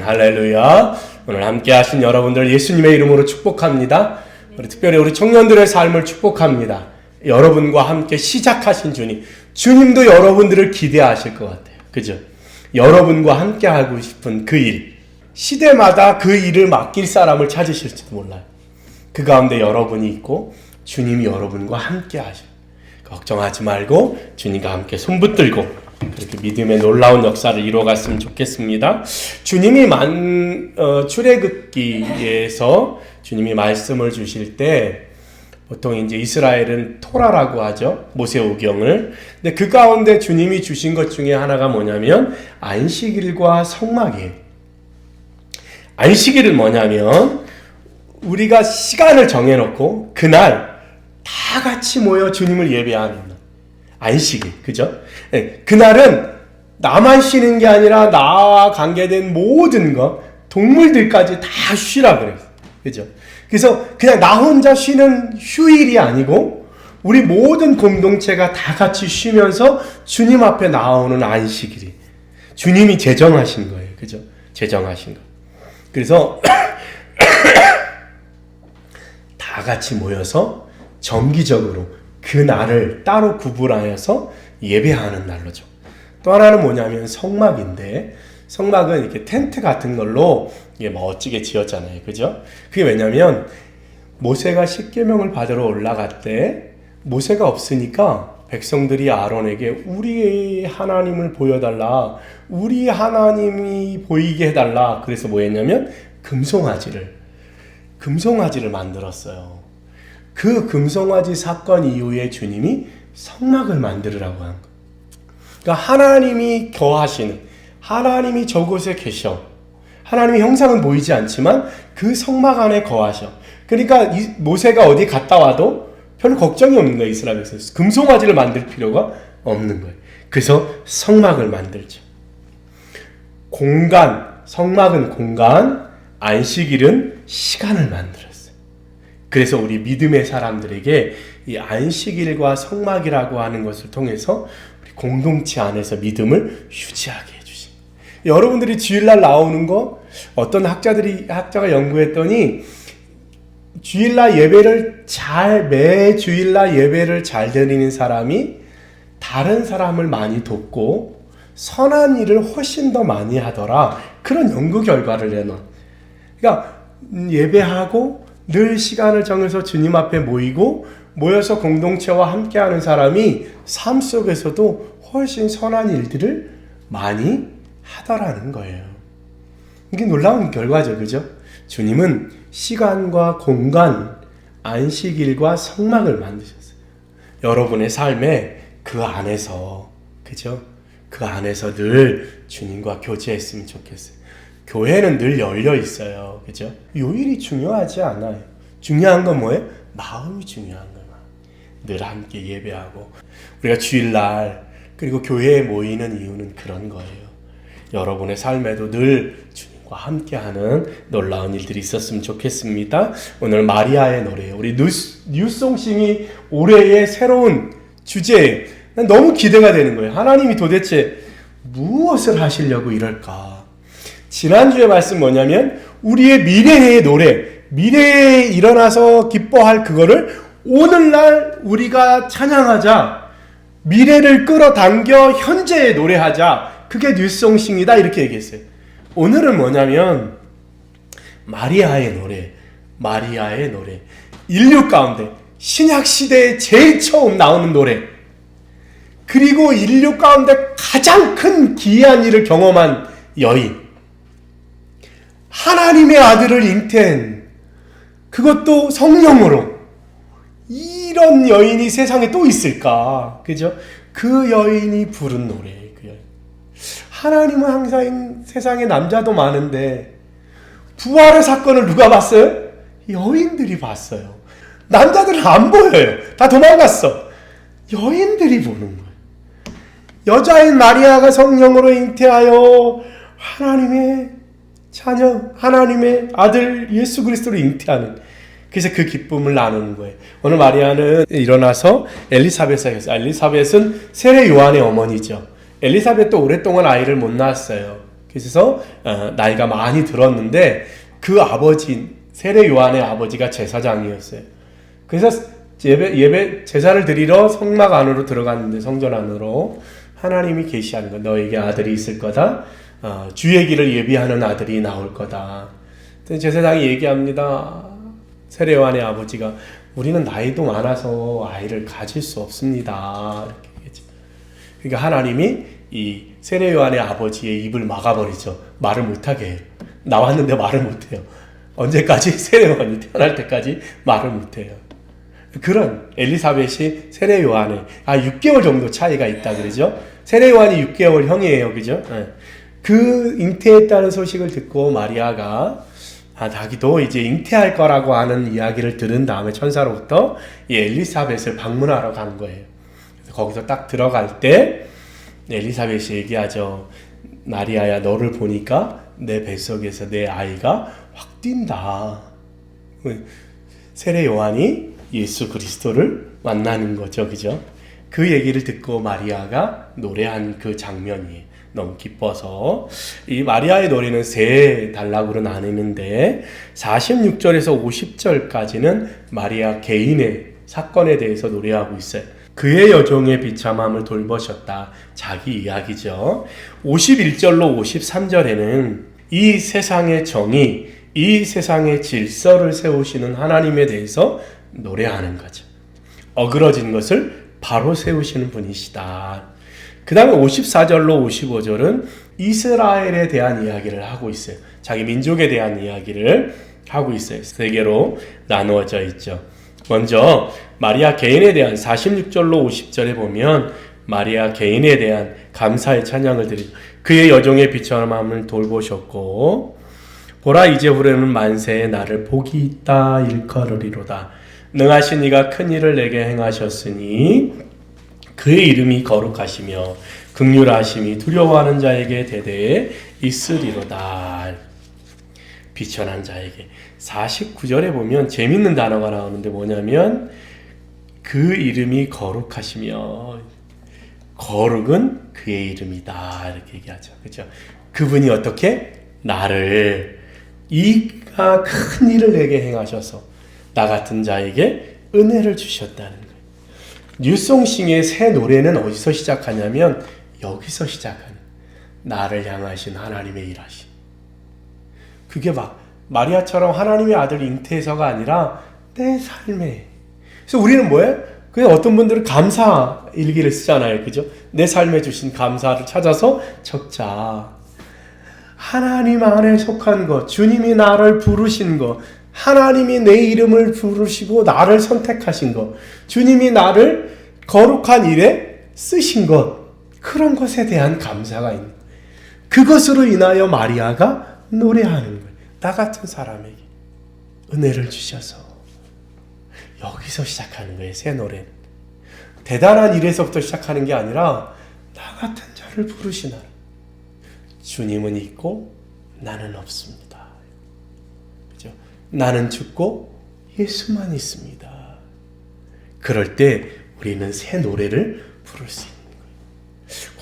할렐루야. 오늘 함께 하신 여러분들 예수님의 이름으로 축복합니다. 특별히 우리 청년들의 삶을 축복합니다. 여러분과 함께 시작하신 주님도 여러분들을 기대하실 것 같아요. 그죠? 여러분과 함께 하고 싶은 그 일, 시대마다 그 일을 맡길 사람을 찾으실지도 몰라요. 그 가운데 여러분이 있고 주님이 여러분과 함께 하셔요. 걱정하지 말고 주님과 함께 손붙들고 그렇게 믿음의 놀라운 역사를 이루어갔으면 좋겠습니다. 주님이 출애굽기에서 주님이 말씀을 주실 때 보통 이제 이스라엘은 토라라고 하죠. 모세오경을. 근데 그 가운데 주님이 주신 것 중에 하나가 뭐냐면 안식일과 성막이에요. 안식일은 뭐냐면 우리가 시간을 정해놓고 그날 다 같이 모여 주님을 예배하는 날. 안식일, 그죠? 네, 그날은 나만 쉬는 게 아니라 나와 관계된 모든 것, 동물들까지 다 쉬라 그랬어요. 그죠? 그래서 그냥 나 혼자 쉬는 휴일이 아니고 우리 모든 공동체가 다 같이 쉬면서 주님 앞에 나오는 안식일이 주님이 제정하신 거예요. 그죠? 제정하신 거. 그래서 다 같이 모여서 정기적으로 그 날을 따로 구분하여서 예배하는 날로죠. 또 하나는 뭐냐면 성막인데 성막은 이렇게 텐트 같은 걸로 이게 멋지게 지었잖아요. 그죠? 그게 왜냐면 모세가 십계명을 받으러 올라갈 때 모세가 없으니까 백성들이 아론에게 우리 하나님을 보여달라. 우리 하나님이 보이게 해달라. 그래서 뭐 했냐면 금송아지를 만들었어요. 그 금송아지 사건 이후에 주님이 성막을 만들으라고 한 거예요. 그러니까 하나님이 거하시는, 하나님이 저곳에 계셔. 하나님의 형상은 보이지 않지만 그 성막 안에 거하셔. 그러니까 모세가 어디 갔다 와도 별로 걱정이 없는 거예요. 이스라엘에서. 금송아지를 만들 필요가 없는 거예요. 그래서 성막을 만들죠. 성막은 공간, 안식일은 시간을 만들었어요. 그래서 우리 믿음의 사람들에게 이 안식일과 성막이라고 하는 것을 통해서 우리 공동체 안에서 믿음을 유지하게 해주신. 여러분들이 주일날 나오는 거 어떤 학자가 연구했더니 매 주일날 예배를 잘 드리는 사람이 다른 사람을 많이 돕고 선한 일을 훨씬 더 많이 하더라. 그런 연구 결과를 내놔. 그러니까 예배하고 늘 시간을 정해서 주님 앞에 모여서 공동체와 함께하는 사람이 삶 속에서도 훨씬 선한 일들을 많이 하더라는 거예요. 이게 놀라운 결과죠. 그죠? 주님은 시간과 공간, 안식일과 성막을 만드셨어요. 여러분의 삶에 그 안에서, 그죠? 그 안에서 늘 주님과 교제했으면 좋겠어요. 교회는 늘 열려 있어요. 그죠? 요일이 중요하지 않아요. 중요한 건 뭐예요? 마음이 중요한 거예요. 늘 함께 예배하고 우리가 주일날 그리고 교회에 모이는 이유는 그런 거예요. 여러분의 삶에도 늘 주님과 함께하는 놀라운 일들이 있었으면 좋겠습니다. 오늘 마리아의 노래, 우리 뉴송싱이 올해의 새로운 주제예요. 난 너무 기대가 되는 거예요. 하나님이 도대체 무엇을 하시려고 이럴까? 지난주에 말씀 뭐냐면 우리의 미래의 노래, 미래에 일어나서 기뻐할 그거를 오늘날 우리가 찬양하자. 미래를 끌어당겨 현재에 노래하자. 그게 뉴송싱이다 이렇게 얘기했어요. 오늘은 뭐냐면 마리아의 노래. 인류 가운데 신약 시대에 제일 처음 나오는 노래. 그리고 인류 가운데 가장 큰 기이한 일을 경험한 여인. 하나님의 아들을 잉태한, 그것도 성령으로. 이런 여인이 세상에 또 있을까? 그죠? 그 여인이 부른 노래. 그 여인. 하나님은 항상 세상에 남자도 많은데 부활의 사건을 누가 봤어요? 여인들이 봤어요. 남자들은 안 보여요. 다 도망갔어. 여인들이 보는 거예요. 여자인 마리아가 성령으로 잉태하여 하나님의 자녀, 하나님의 아들 예수 그리스도를 잉태하는, 그래서 그 기쁨을 나누는 거예요. 오늘 마리아는 일어나서 엘리사벳을 했어요. 엘리사벳은 세례 요한의 어머니죠. 엘리사벳도 오랫동안 아이를 못 낳았어요. 그래서 나이가 많이 들었는데 그 아버지 세례 요한의 아버지가 제사장이었어요. 그래서 예배 제사를 드리러 성막 안으로 들어갔는데 성전 안으로 하나님이 계시하는 거 너에게 아들이 있을 거다. 주의 길을 예비하는 아들이 나올 거다. 제사장이 얘기합니다. 세례 요한의 아버지가 우리는 나이도 많아서 아이를 가질 수 없습니다. 이렇게 얘기했죠. 그러니까 하나님이 이 세례 요한의 아버지의 입을 막아버리죠. 말을 못하게 해요. 나왔는데 말을 못해요. 언제까지? 세례 요한이 태어날 때까지 말을 못해요. 그런 엘리사벳이 세례 요한의 6개월 정도 차이가 있다 그러죠. 세례 요한이 6개월 형이에요. 그죠? 그 잉태했다는 소식을 듣고 마리아가 자기도 이제 잉태할 거라고 하는 이야기를 들은 다음에 천사로부터 이 엘리사벳을 방문하러 가는 거예요. 그래서 거기서 딱 들어갈 때 엘리사벳이 얘기하죠. 마리아야, 너를 보니까 내 뱃속에서 내 아이가 확 뛴다. 세례 요한이 예수 그리스도를 만나는 거죠. 그죠? 그 얘기를 듣고 마리아가 노래한 그 장면이 너무 기뻐서 이 마리아의 노래는 세 단락으로 나뉘는데 46절에서 50절까지는 마리아 개인의 사건에 대해서 노래하고 있어요. 그의 여종의 비참함을 돌보셨다. 자기 이야기죠. 51절로 53절에는 이 세상의 정의, 이 세상의 질서를 세우시는 하나님에 대해서 노래하는 거죠. 어그러진 것을 바로 세우시는 분이시다. 그 다음에 54절로 55절은 이스라엘에 대한 이야기를 하고 있어요. 자기 민족에 대한 이야기를 하고 있어요. 세 개로 나누어져 있죠. 먼저 마리아 개인에 대한 46절로 50절에 보면 마리아 개인에 대한 감사의 찬양을 드리죠. 그의 여종의 비참함을 돌보셨고 보라 이제 후에는 만세에 나를 복이 있다 일컬으리로다. 능하신 이가 큰 일을 내게 행하셨으니 그의 이름이 거룩하시며 긍휼하심이 두려워하는 자에게 대대에 있으리로다. 비천한 자에게. 49절에 보면 재밌는 단어가 나오는데 뭐냐면 그 이름이 거룩하시며 거룩은 그의 이름이다. 이렇게 얘기하죠. 그렇죠? 그분이 어떻게? 나를 이가 큰 일을 내게 행하셔서 나 같은 자에게 은혜를 주셨다는 거예요. 뉴송싱의 새 노래는 어디서 시작하냐면 여기서 시작하는 나를 향하신 하나님의 일하심. 그게 막 마리아처럼 하나님의 아들 잉태해서가 아니라 내 삶에. 그래서 우리는 뭐예요? 그냥 어떤 분들은 감사 일기를 쓰잖아요. 그죠? 내 삶에 주신 감사를 찾아서 적자. 하나님 안에 속한 것, 주님이 나를 부르신 것, 하나님이 내 이름을 부르시고 나를 선택하신 것, 주님이 나를 거룩한 일에 쓰신 것, 그런 것에 대한 감사가 있는 거예요. 그것으로 인하여 마리아가 노래하는 거예요. 나 같은 사람에게 은혜를 주셔서. 여기서 시작하는 거예요. 새 노래는. 대단한 일에서부터 시작하는 게 아니라 나 같은 자를 부르시나. 주님은 있고 나는 없습니다. 그죠? 나는 죽고 예수만 있습니다. 그럴 때 우리는 새 노래를 부를 수 있는 거예요.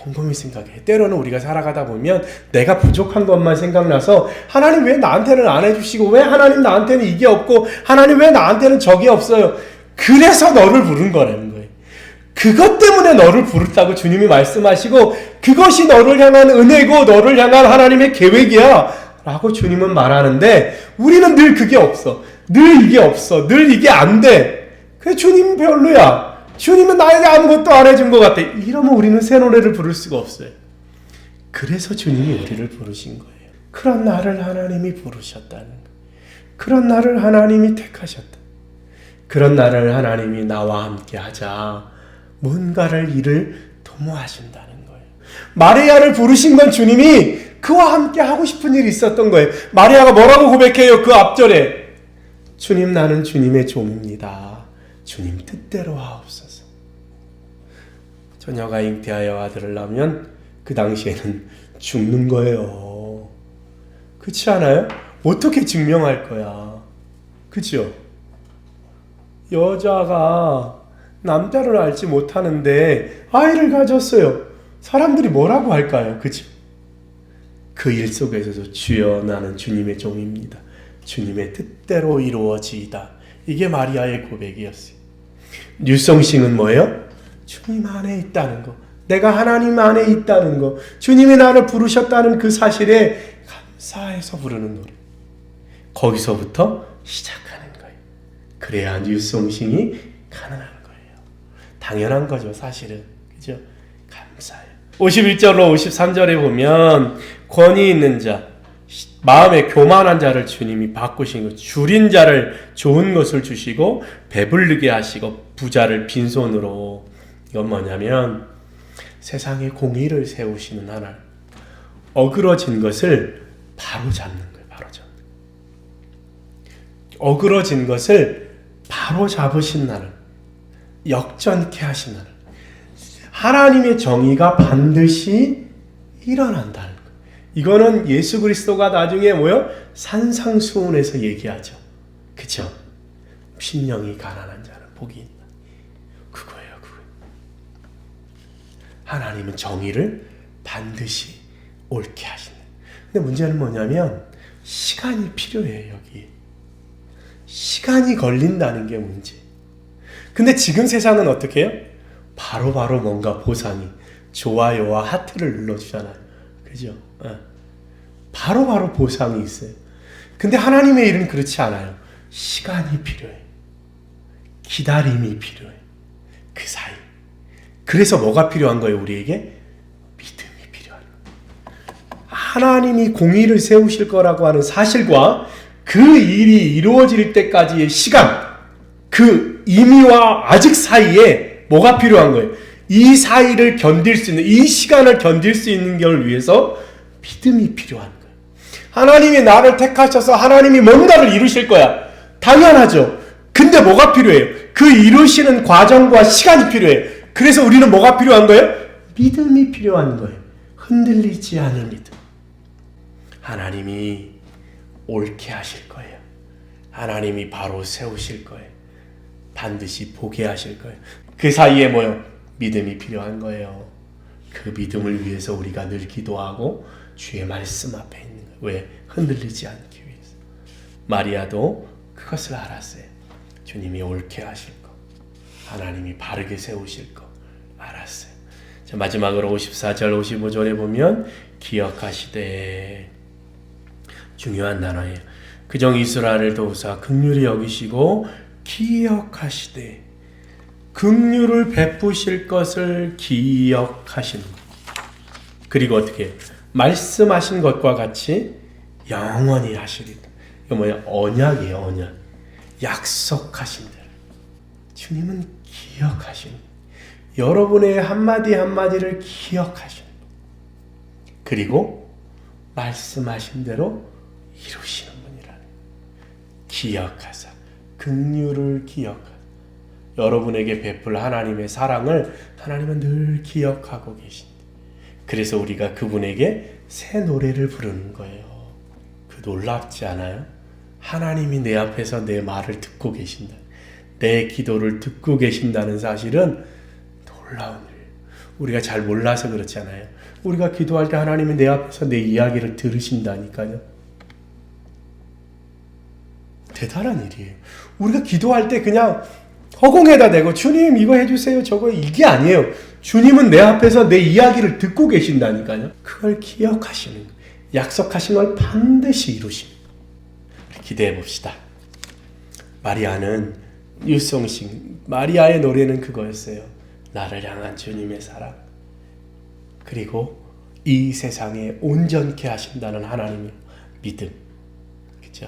곰곰이 생각해. 때로는 우리가 살아가다 보면 내가 부족한 것만 생각나서 하나님 왜 나한테는 안 해주시고 왜 하나님 나한테는 이게 없고 하나님 왜 나한테는 저게 없어요. 그래서 너를 부른 거라는 거예요. 그것 때문에 너를 부르다고 주님이 말씀하시고 그것이 너를 향한 은혜고 너를 향한 하나님의 계획이야 라고 주님은 말하는데 우리는 늘 그게 없어. 늘 이게 없어. 늘 이게 안 돼. 그래서 주님 별로야. 주님은 나에게 아무것도 안 해준 것 같아. 이러면 우리는 새 노래를 부를 수가 없어요. 그래서 주님이 우리를 부르신 거예요. 그런 나를 하나님이 부르셨다는 거예요. 그런 나를 하나님이 택하셨다. 그런 나를 하나님이 나와 함께 하자. 뭔가를 일을 도모하신다는 거예요. 마리아를 부르신 건 주님이 그와 함께 하고 싶은 일이 있었던 거예요. 마리아가 뭐라고 고백해요? 그 앞절에 주님 나는 주님의 종입니다. 주님 뜻대로 하옵소서. 처녀가 잉태하여 아들을 낳으면 그 당시에는 죽는 거예요. 그렇지 않아요? 어떻게 증명할 거야? 그렇죠? 여자가 남자를 알지 못하는데 아이를 가졌어요. 사람들이 뭐라고 할까요? 그죠? 그 일 속에서도 주여 나는 주님의 종입니다. 주님의 뜻대로 이루어지이다. 이게 마리아의 고백이었어요. 율성싱은 뭐예요? 주님 안에 있다는 거. 내가 하나님 안에 있다는 거. 주님이 나를 부르셨다는 그 사실에 감사해서 부르는 노래. 거기서부터 시작하는 거예요. 그래야 율성싱이 가능한 거예요. 당연한 거죠, 사실은. 그죠? 감사해요. 51절로 53절에 보면 권위 있는 자, 마음에 교만한 자를 주님이 바꾸신 것, 줄인 자를 좋은 것을 주시고 배부르게 하시고 부자를 빈손으로. 이건 뭐냐면 세상에 공의를 세우시는 하나님, 어그러진 것을 바로 잡는 거예요. 바로 잡는 거예요. 어그러진 것을 바로 잡으신 하나님, 역전케 하신 하나님. 하나님의 정의가 반드시 일어난다는 거예요. 이거는 예수 그리스도가 나중에 뭐요? 산상수훈에서 얘기하죠. 그쵸? 심령이 가난한 자는 복이 있다. 그거예요. 하나님은 정의를 반드시 옳게 하신다. 근데 문제는 뭐냐면 시간이 필요해요. 여기 시간이 걸린다는 게 문제. 근데 지금 세상은 어떻게 해요? 바로바로 뭔가 보상이, 좋아요와 하트를 눌러주잖아요. 그죠? 바로바로 보상이 있어요. 근데 하나님의 일은 그렇지 않아요. 시간이 필요해. 기다림이 필요해. 그 사이. 그래서 뭐가 필요한 거예요, 우리에게? 믿음이 필요한 거예요. 하나님이 공의를 세우실 거라고 하는 사실과 그 일이 이루어질 때까지의 시간, 그 임의와 아직 사이에 뭐가 필요한 거예요? 이 사이를 견딜 수 있는, 이 시간을 견딜 수 있는 걸 위해서 믿음이 필요한 거예요. 하나님이 나를 택하셔서 하나님이 뭔가를 이루실 거야. 당연하죠. 근데 뭐가 필요해요? 그 이루시는 과정과 시간이 필요해요. 그래서 우리는 뭐가 필요한 거예요? 믿음이 필요한 거예요. 흔들리지 않을 믿음. 하나님이 옳게 하실 거예요. 하나님이 바로 세우실 거예요. 반드시 보게 하실 거예요. 그 사이에 뭐요? 믿음이 필요한 거예요. 그 믿음을 위해서 우리가 늘 기도하고 주의 말씀 앞에 있는 거예요. 왜? 흔들리지 않기 위해서. 마리아도 그것을 알았어요. 주님이 옳게 하실 거, 하나님이 바르게 세우실 거 알았어요. 자, 마지막으로 54절 55절에 보면 기억하시되, 중요한 단어예요. 그정 이스라엘을 도우사 긍휼히 여기시고 기억하시되, 긍휼을 베푸실 것을 기억하시는 것. 그리고 어떻게 해요? 말씀하신 것과 같이 영원히 하시리라. 이거 뭐야? 언약이에요. 언약. 약속하신 대로. 주님은 기억하시는 거예요. 여러분의 한마디 한마디를 기억하시는 거예요. 그리고 말씀하신 대로 이루시는 분이라는 거예요. 기억하사. 긍휼을 기억하사. 여러분에게 베풀 하나님의 사랑을 하나님은 늘 기억하고 계신다. 그래서 우리가 그분에게 새 노래를 부르는 거예요. 그 놀랍지 않아요? 하나님이 내 앞에서 내 말을 듣고 계신다. 내 기도를 듣고 계신다는 사실은 놀라운 일이에요. 우리가 잘 몰라서 그렇잖아요. 우리가 기도할 때 하나님이 내 앞에서 내 이야기를 들으신다니까요. 대단한 일이에요. 우리가 기도할 때 그냥 허공에다 대고 주님 이거 해주세요 저거 이게 아니에요. 주님은 내 앞에서 내 이야기를 듣고 계신다니까요. 그걸 기억하시는 거예요. 약속하신 걸 반드시 이루십니다. 기대해 봅시다. 마리아는 율성싱, 마리아의 노래는 그거였어요. 나를 향한 주님의 사랑, 그리고 이 세상에 온전케 하신다는 하나님의 믿음, 그죠?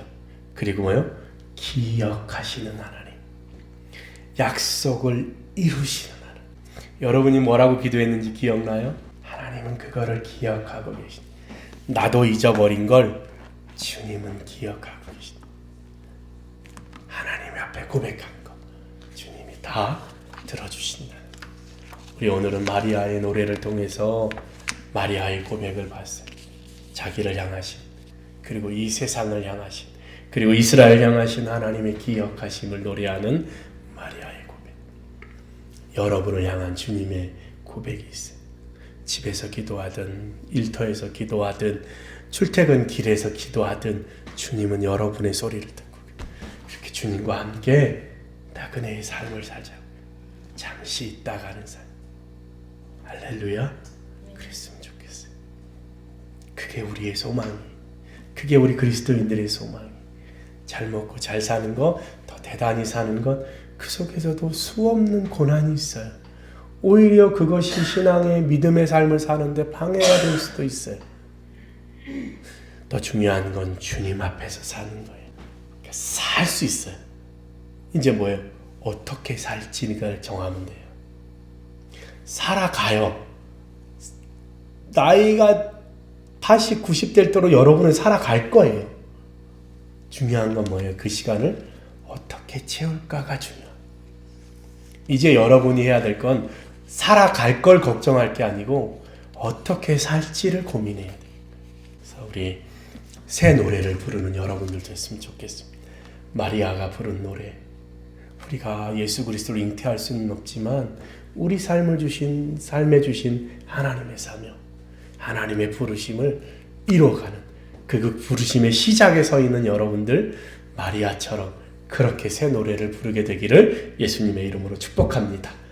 그리고 뭐요? 기억하시는 하나님, 약속을 이루시는 하나님. 여러분이 뭐라고 기도했는지 기억나요? 하나님은 그거를 기억하고 계십니다. 나도 잊어버린 걸 주님은 기억하고 계십니다. 하나님 앞에 고백한 거 주님이 다 들어주신다. 우리 오늘은 마리아의 노래를 통해서 마리아의 고백을 봤어요. 자기를 향하신, 그리고 이 세상을 향하신, 그리고 이스라엘 향하신 하나님의 기억하심을 노래하는 마리아의 고백. 여러분을 향한 주님의 고백이 있어요. 집에서 기도하든 일터에서 기도하든 출퇴근 길에서 기도하든 주님은 여러분의 소리를 듣고 그렇게 주님과 함께 나그네의 삶을 살자고. 잠시 있다 가는 삶. 할렐루야. 그랬으면 좋겠어요. 그게 우리의 소망이, 그게 우리 그리스도인들의 소망이. 잘 먹고 잘 사는 것, 더 대단히 사는 것, 그 속에서도 수없는 고난이 있어요. 오히려 그것이 신앙의 믿음의 삶을 사는데 방해가 될 수도 있어요. 더 중요한 건 주님 앞에서 사는 거예요. 그러니까 살 수 있어요. 이제 뭐예요? 어떻게 살지를 정하면 돼요. 살아가요. 나이가 80, 90 될 때로 여러분은 살아갈 거예요. 중요한 건 뭐예요? 그 시간을 어떻게 채울까가 중요해요. 이제 여러분이 해야 될 건 살아갈 걸 걱정할 게 아니고 어떻게 살지를 고민해야 돼요. 그래서 우리 새 노래를 부르는 여러분들 됐으면 좋겠습니다. 마리아가 부른 노래. 우리가 예수 그리스도를 잉태할 수는 없지만 우리 삶에 주신 하나님의 사명, 하나님의 부르심을 이루어가는 그 부르심의 시작에 서 있는 여러분들, 마리아처럼 그렇게 새 노래를 부르게 되기를 예수님의 이름으로 축복합니다.